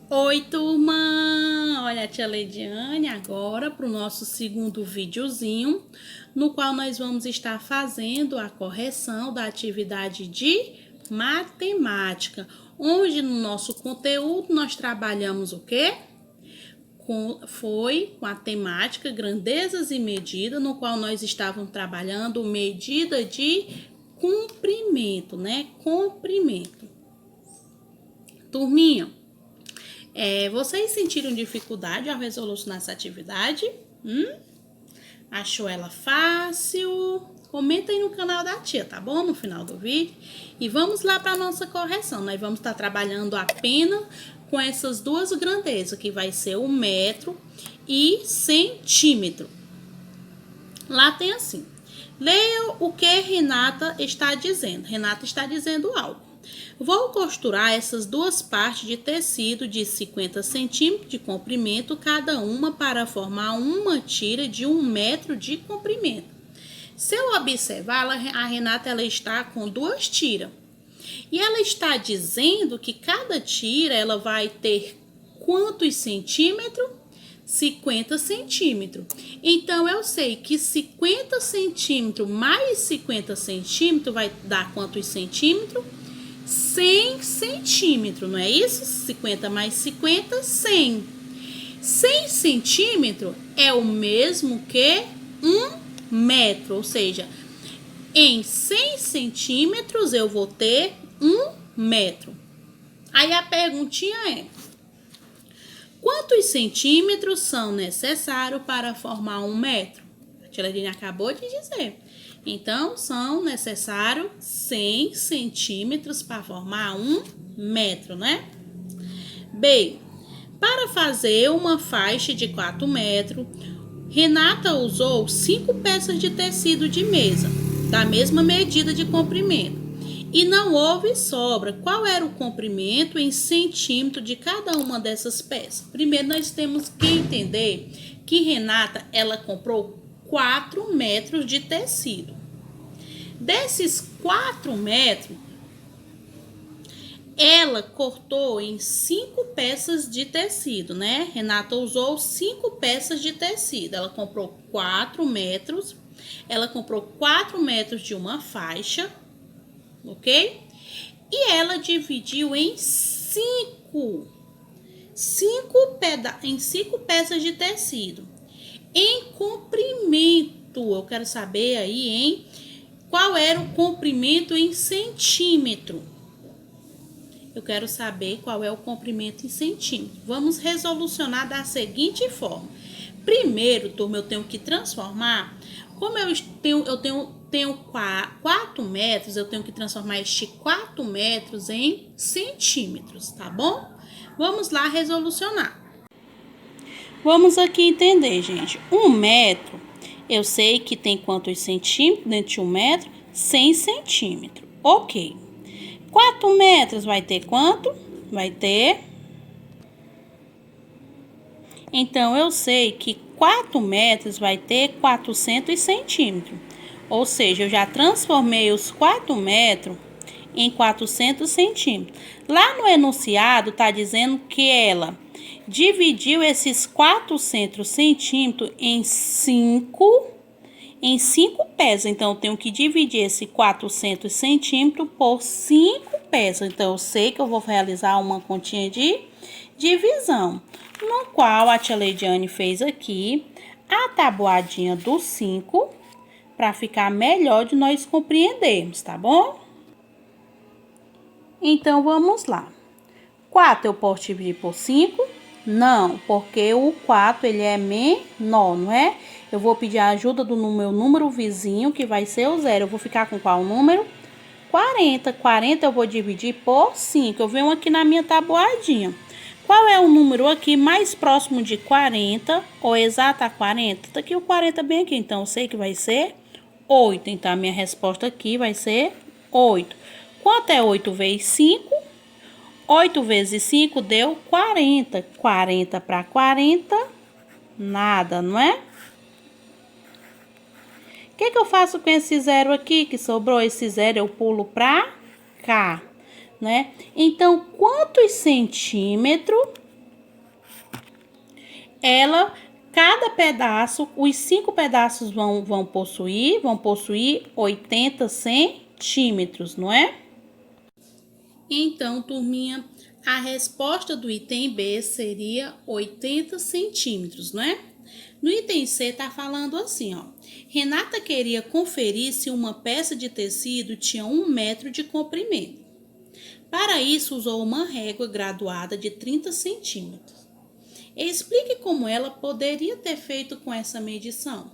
Oi, turma! Olha a tia Leidiane agora para o nosso segundo videozinho, no qual nós vamos estar fazendo a correção da atividade de matemática, onde no nosso conteúdo nós trabalhamos o quê? Foi com a temática grandezas e medidas, no qual nós estávamos trabalhando medida de comprimento, né? Comprimento. Turminha, vocês sentiram dificuldade ao resolucionar essa atividade? Achou ela fácil? Comenta aí no canal da tia, tá bom? No final do vídeo. E vamos lá para a nossa correção. Nós vamos estar trabalhando apenas com essas duas grandezas, que vai ser o metro e centímetro. Lá tem assim. Leia o que Renata está dizendo. Renata está dizendo algo. Vou costurar essas duas partes de tecido de 50 centímetros de comprimento, cada uma para formar uma tira de 1 metro de comprimento. Se eu observar, a Renata ela está com duas tiras. E ela está dizendo que cada tira ela vai ter quantos centímetros? 50 centímetros. Então, eu sei que 50 centímetros mais 50 centímetros vai dar quantos centímetros? 100 centímetros, não é isso? 50 mais 50, 100. 100 centímetros é o mesmo que 1 metro, ou seja, em 100 centímetros eu vou ter 1 metro. Aí a perguntinha é: quantos centímetros são necessários para formar 1 metro? A tia Ledine acabou de dizer. Então, são necessários 100 centímetros para formar 1 metro, né? B. Para fazer uma faixa de 4 metros, Renata usou 5 peças de tecido de mesa, da mesma medida de comprimento. E não houve sobra. Qual era o comprimento em centímetro de cada uma dessas peças? Primeiro, nós temos que entender que Renata, ela comprou 4 metros de tecido. Desses 4 metros, ela cortou em 5 peças de tecido, né? Renata usou 5 peças de tecido. Ela comprou 4 metros. Ela comprou 4 metros de uma faixa, ok? E ela dividiu em 5 peças de tecido. Em comprimento, eu quero saber aí, hein? Qual era o comprimento em centímetro? Eu quero saber qual é o comprimento em centímetro. Vamos resolucionar da seguinte forma. Primeiro, turma, eu tenho que transformar. Como eu tenho 4 metros, eu tenho que transformar este 4 metros em centímetros, tá bom? Vamos lá resolucionar. Vamos aqui entender, gente. 1 metro, eu sei que tem quantos centímetros dentro de 1 metro? 100 centímetros. Ok. 4 metros vai ter quanto? Vai ter... Então, eu sei que 4 metros vai ter 400 centímetros. Ou seja, eu já transformei os 4 metros em 400 centímetros. Lá no enunciado, tá dizendo que ela dividiu esses 400 centímetros em 5 peças. Então, eu tenho que dividir esse 400 centímetros por 5 peças. Então, eu sei que eu vou realizar uma continha de divisão, no qual a tia Leidiane fez aqui a tabuadinha dos 5, para ficar melhor de nós compreendermos, tá bom? Então, vamos lá. 4 eu posso dividir por 5? Não, porque o 4 ele é menor, não é? Eu vou pedir a ajuda do meu número vizinho, que vai ser o 0. Eu vou ficar com qual número? 40. 40 eu vou dividir por 5. Eu venho aqui na minha tabuadinha. Qual é o número aqui mais próximo de 40 ou exato a 40? Tá aqui o 40 bem aqui, então eu sei que vai ser 8. Então, a minha resposta aqui vai ser 8. Quanto é 8 vezes 5? 8 vezes 5 deu 40. 40 para 40, nada, não é? O que eu faço com esse zero aqui que sobrou? Esse zero eu pulo para cá, né? Então, quantos centímetros cada pedaço, os 5 pedaços vão possuir 80 centímetros, não é? Então, turminha, a resposta do item B seria 80 centímetros, não é? No item C tá falando assim, ó. Renata queria conferir se uma peça de tecido tinha 1 metro de comprimento. Para isso, usou uma régua graduada de 30 centímetros. Explique como ela poderia ter feito com essa medição.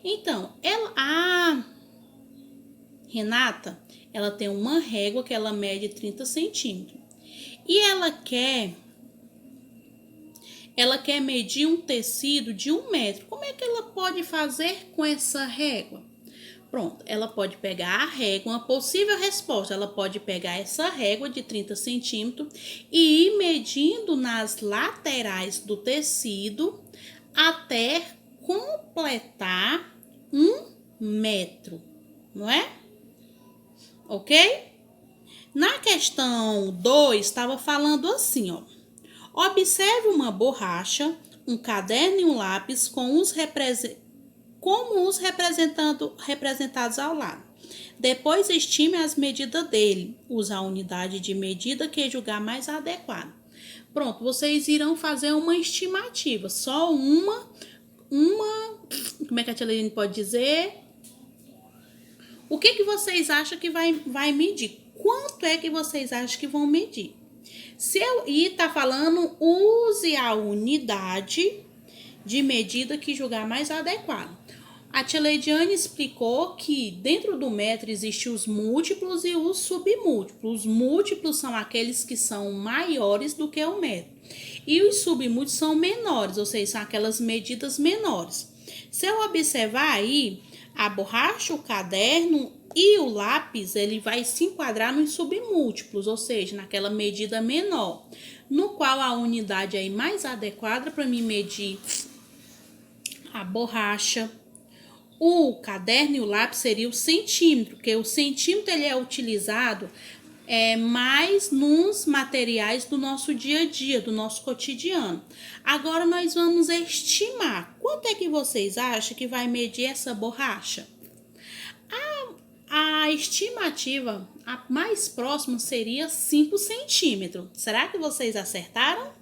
Então, Renata, ela tem uma régua que ela mede 30 centímetros. E ela quer medir um tecido de 1 metro. Como é que ela pode fazer com essa régua? Pronto, ela pode pegar a régua, uma possível resposta, ela pode pegar essa régua de 30 centímetros e ir medindo nas laterais do tecido até completar 1 metro, não é? Ok? Na questão 2, estava falando assim, ó. Observe uma borracha, um caderno e um lápis como os representados ao lado. Depois estime as medidas dele. Use a unidade de medida que julgar mais adequada. Pronto, vocês irão fazer uma estimativa. Só uma, como é que a tia Leine pode dizer? O que vocês acham que vai medir? Quanto é que vocês acham que vão medir? E tá falando, use a unidade de medida que julgar mais adequado. A tia Leidiane explicou que dentro do metro existem os múltiplos e os submúltiplos. Os múltiplos são aqueles que são maiores do que o metro. E os submúltiplos são menores, ou seja, são aquelas medidas menores. Se eu observar aí, a borracha, o caderno e o lápis, ele vai se enquadrar nos submúltiplos, ou seja, naquela medida menor, no qual a unidade aí mais adequada para mim medir a borracha, o caderno e o lápis seria o centímetro, porque o centímetro ele é utilizado mais nos materiais do nosso dia a dia, do nosso cotidiano. Agora nós vamos estimar. Quanto é que vocês acham que vai medir essa borracha? A estimativa a mais próxima seria 5 centímetros. Será que vocês acertaram?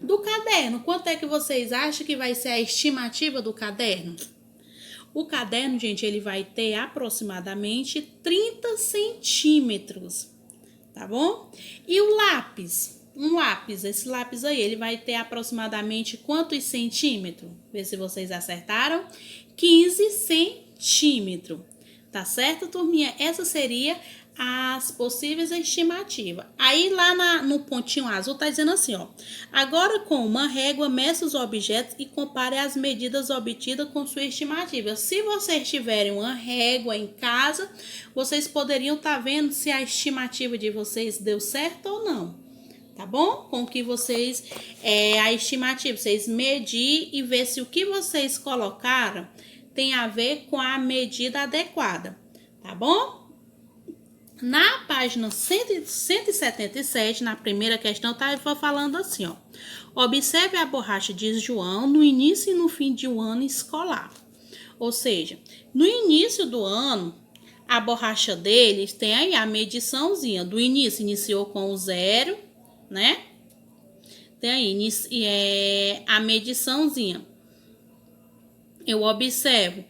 Do caderno, quanto é que vocês acham que vai ser a estimativa do caderno? O caderno, gente, ele vai ter aproximadamente 30 centímetros, tá bom? E o lápis? Esse lápis aí, ele vai ter aproximadamente quantos centímetros? Vê se vocês acertaram. 15 centímetros, tá certo, turminha? Essa seria as possíveis estimativas. Aí lá no pontinho azul tá dizendo assim, ó. Agora com uma régua meça os objetos e compare as medidas obtidas com sua estimativa. Se vocês tiverem uma régua em casa, vocês poderiam estar vendo se a estimativa de vocês deu certo ou não. Tá bom? Com que vocês, a estimativa, vocês medir e ver se o que vocês colocaram tem a ver com a medida adequada. Tá bom? Na página 177, na primeira questão, tá falando assim, ó. Observe a borracha de João no início e no fim de um ano escolar. Ou seja, no início do ano, a borracha deles tem aí a mediçãozinha. Do início, iniciou com o 0, né? Tem aí a mediçãozinha. Eu observo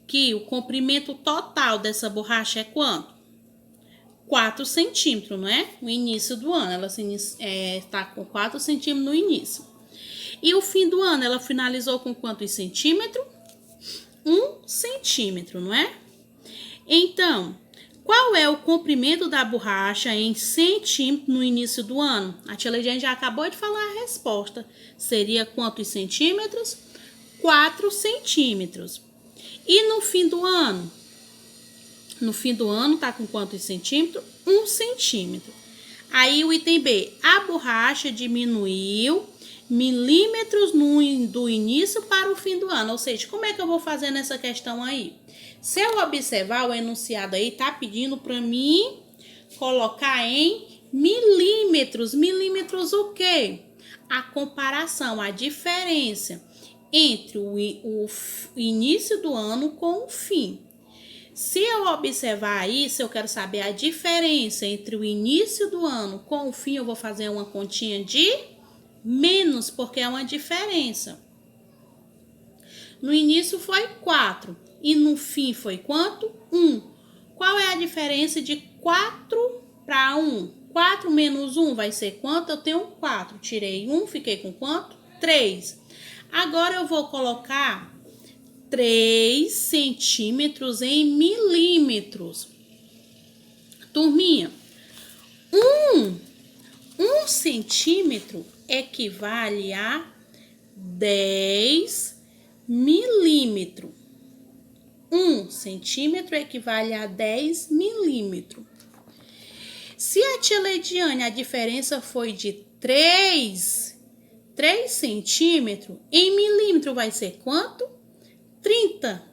que o comprimento total dessa borracha é quanto? 4 centímetros, não é? No início do ano, ela está com 4 centímetros no início. E o fim do ano, ela finalizou com quantos centímetros? 1 centímetro, não é? Então, qual é o comprimento da borracha em centímetros no início do ano? A tia Leidiane já acabou de falar a resposta. Seria quantos centímetros? 4 centímetros. E no fim do ano? No fim do ano, tá com quantos centímetros? 1 centímetro. Aí o item B, a borracha diminuiu milímetros do início para o fim do ano. Ou seja, como é que eu vou fazer nessa questão aí? Se eu observar o enunciado aí, tá pedindo para mim colocar em milímetros. Milímetros o quê? A comparação, a diferença entre o início do ano com o fim. Se eu observar isso, eu quero saber a diferença entre o início do ano com o fim, eu vou fazer uma continha de menos, porque é uma diferença. No início foi 4 e no fim foi quanto? 1. Qual é a diferença de 4 para 1? 4 menos 1 vai ser quanto? Eu tenho 4. Tirei 1, fiquei com quanto? 3. Agora eu vou colocar 3 centímetros em milímetros. Turminha, 1 centímetro equivale a 10 milímetros. 1 centímetro equivale a 10 milímetros. Se a tia Leidiane, a diferença foi de 3 centímetros, em milímetro vai ser quanto? 30.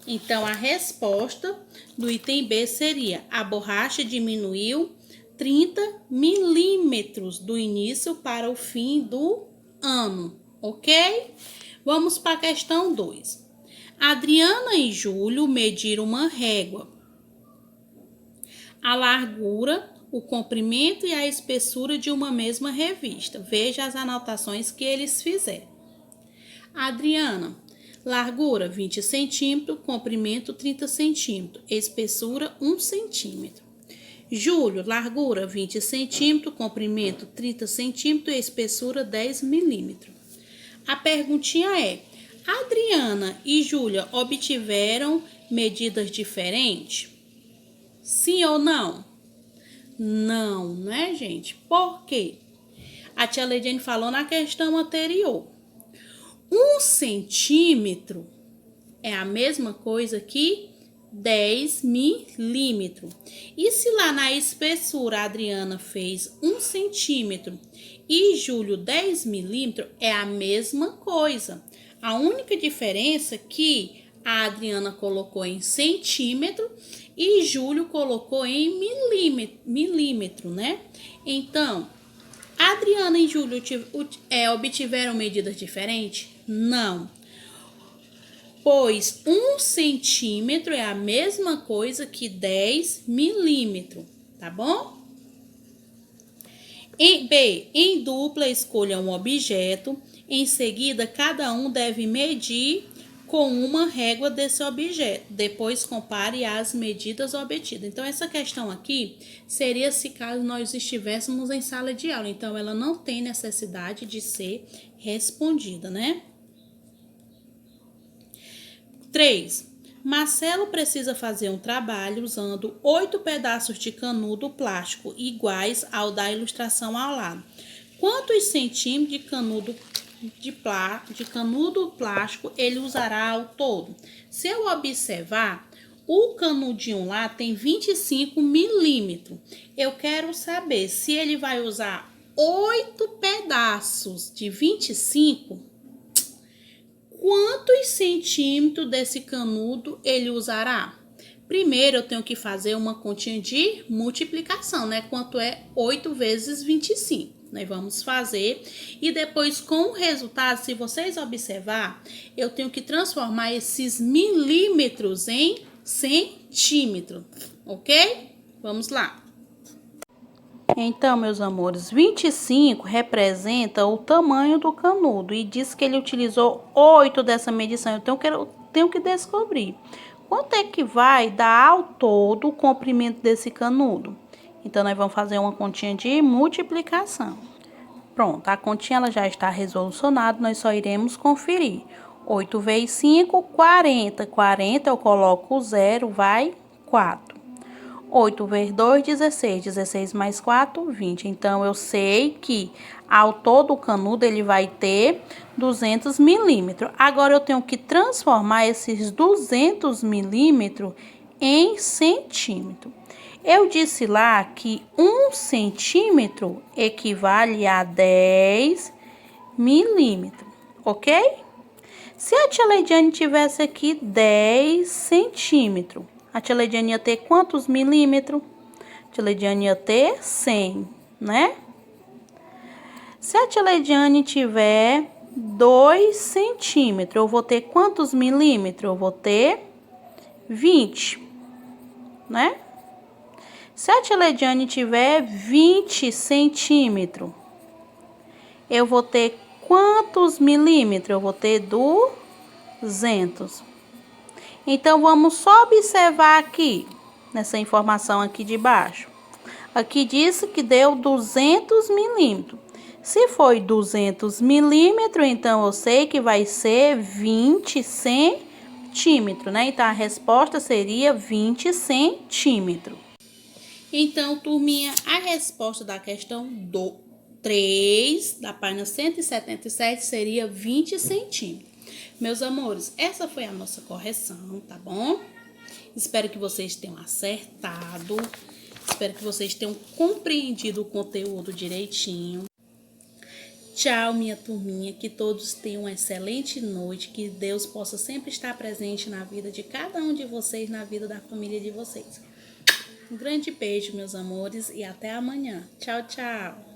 Então, a resposta do item B seria: a borracha diminuiu 30 milímetros do início para o fim do ano, ok? Vamos para a questão 2. Adriana e Júlio mediram uma régua. A largura, o comprimento e a espessura de uma mesma revista. Veja as anotações que eles fizeram. Adriana, largura 20 centímetros, comprimento 30 centímetros, espessura 1 centímetro. Júlio, largura 20 centímetros, comprimento 30 centímetros e espessura 10 milímetros. A perguntinha é: Adriana e Júlia obtiveram medidas diferentes? Sim ou não? Não, né, gente? Por quê? A tia Leidiane falou na questão anterior. 1 centímetro é a mesma coisa que 10 milímetros. E se lá na espessura a Adriana fez 1 centímetro e Júlio 10 milímetros, é a mesma coisa. A única diferença é que a Adriana colocou em centímetro e Júlio colocou em milímetro, né? Então, Adriana e Júlio obtiveram medidas diferentes? Não. Pois 1 centímetro é a mesma coisa que 10 milímetros, tá bom? Em dupla, escolha um objeto. Em seguida, cada um deve medir com uma régua desse objeto. Depois, compare as medidas obtidas. Então, essa questão aqui seria se caso nós estivéssemos em sala de aula. Então, ela não tem necessidade de ser respondida, né? 3. Marcelo precisa fazer um trabalho usando 8 pedaços de canudo plástico iguais ao da ilustração ao lado. Quantos centímetros de canudo plástico ele usará ao todo? Se eu observar, o canudinho lá tem 25 milímetros. Eu quero saber se ele vai usar 8 pedaços de 25. Quantos centímetros desse canudo ele usará? Primeiro, eu tenho que fazer uma continha de multiplicação, né? Quanto é 8 vezes 25? Nós vamos fazer. E depois, com o resultado, se vocês observar, eu tenho que transformar esses milímetros em centímetros, ok? Vamos lá. Então, meus amores, 25 representa o tamanho do canudo e diz que ele utilizou 8 dessa medição. Então, eu tenho que descobrir quanto é que vai dar ao todo o comprimento desse canudo. Então, nós vamos fazer uma continha de multiplicação. Pronto, a continha ela já está resolucionada, nós só iremos conferir. 8 vezes 5, 40. 40 eu coloco o 0, vai 4. 8 vezes 2, 16. 16 mais 4, 20. Então, eu sei que ao todo o canudo ele vai ter 200 milímetros. Agora, eu tenho que transformar esses 200 milímetros em centímetro. Eu disse lá que 1 centímetro equivale a 10 milímetros, ok? Se a tia Leidiane tivesse aqui 10 centímetros, a tia Leidiane ia ter quantos milímetros? A tia Leidiane ia ter 100, né? Se a tia Leidiane tiver 2 centímetros, eu vou ter quantos milímetros? Eu vou ter 20, né? Se a tia Leidiane tiver 20 centímetros, eu vou ter quantos milímetros? Eu vou ter 200. Então, vamos só observar aqui, nessa informação aqui de baixo. Aqui disse que deu 200 milímetros. Se foi 200 milímetros, então eu sei que vai ser 20 centímetros, né? Então, a resposta seria 20 centímetros. Então, turminha, a resposta da questão 3, da página 177, seria 20 centímetros. Meus amores, essa foi a nossa correção, tá bom? Espero que vocês tenham acertado. Espero que vocês tenham compreendido o conteúdo direitinho. Tchau, minha turminha. Que todos tenham uma excelente noite. Que Deus possa sempre estar presente na vida de cada um de vocês, na vida da família de vocês. Um grande beijo, meus amores, e até amanhã. Tchau, tchau.